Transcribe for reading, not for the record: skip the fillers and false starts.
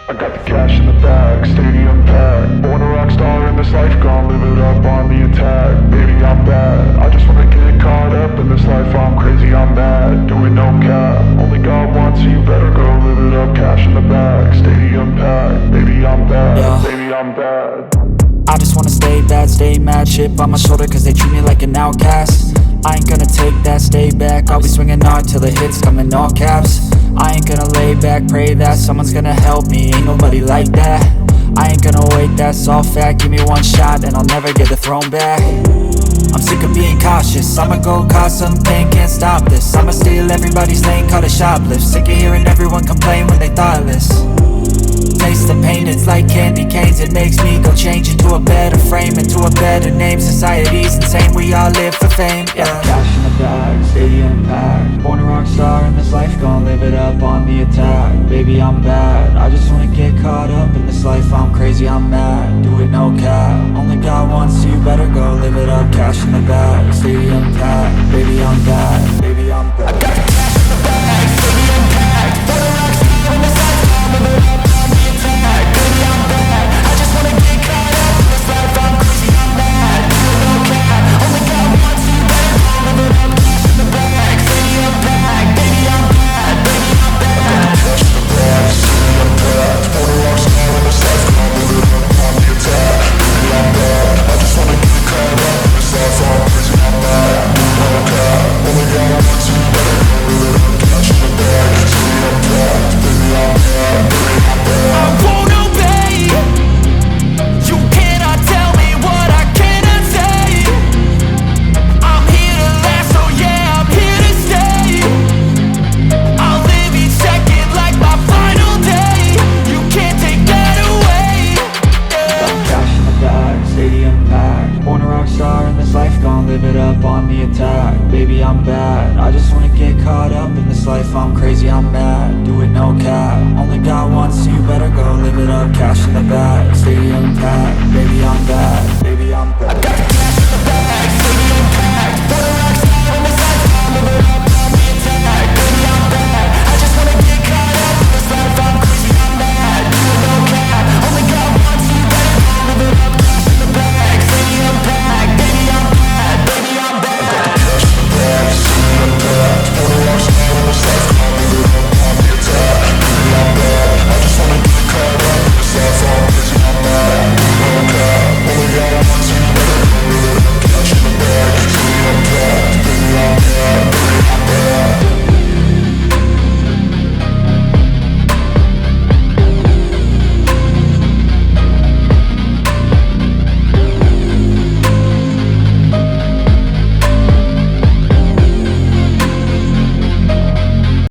I got the cash in the bag, stadium packed. Born a rock star in this life, gon' live it up on the attack. Baby, I'm bad, I just wanna get caught up in this life. I'm crazy, I'm mad, doing no cap. Only God wants, so you better go live it up. Cash in the bag, stadium packed. Baby, I'm bad, Yeah. baby, I'm bad. I just wanna stay bad, stay mad. Chip on my shoulder cause they treat me like an outcast. I ain't gonna take that, stay back. I'll be swinging hard till the hits come in all caps. I ain't gonna lay back, pray that someone's gonna help me. Ain't nobody like that. I ain't gonna wait, that's all fact. Give me one shot and I'll never get the throne back. I'm sick of being cautious, I'ma go cause some pain, can't stop this. I'ma steal everybody's lane, call it shoplift. Sick of hearing everyone complain when they thoughtless. Taste the pain, it's like candy canes. It makes me go change into a better frame, into a better name. Society's insane, we all live for fame, yeah. Cash in the bag, stadium packed. Born a rock star in this life, gon' live it up on the attack. Baby, I'm bad, I just wanna get caught up in this life. I'm crazy, I'm mad, do it no cap. Only God wants, so you better go live it up. Cash in the bag, stadium packed. Baby, I'm bad, baby, I'm bad. I got the cash in the bag, stadium packed. Born a rock star in this life, gon' live it up on the attack. Baby, I'm bad, I just wanna get caught up in this life. I'm crazy, I'm mad, do it no cap. Only God wants, so you better go live it up. Cash in the bag, stadium packed. Baby, I'm bad, baby, I'm bad. Cash in the bag, stadium packed. Born a rock star in this life, gon' live it up on the attack. Baby, I'm bad, I just wanna get caught up in this life. I'm crazy, I'm mad, do it no cap. Only God wants, so you better go live it up. Cash in the bag, stadium packed. Baby, I'm bad, baby, I'm bad. I won't obey. You cannot tell me what I cannot say. I'm here to last, so yeah, I'm here to stay. I'll live each second like my final day. You can't take that away, yeah. Cash in the bag, stadium packed. Born a rock star in this life, gon' live it up on the attack. Baby, I'm bad, I just wanna get caught up in this life. I'm crazy, I'm mad, do it no cap. Only God wants, so you better go live it up. Cash in the bag, stadium packed. Baby, I'm bad, baby, I'm bad.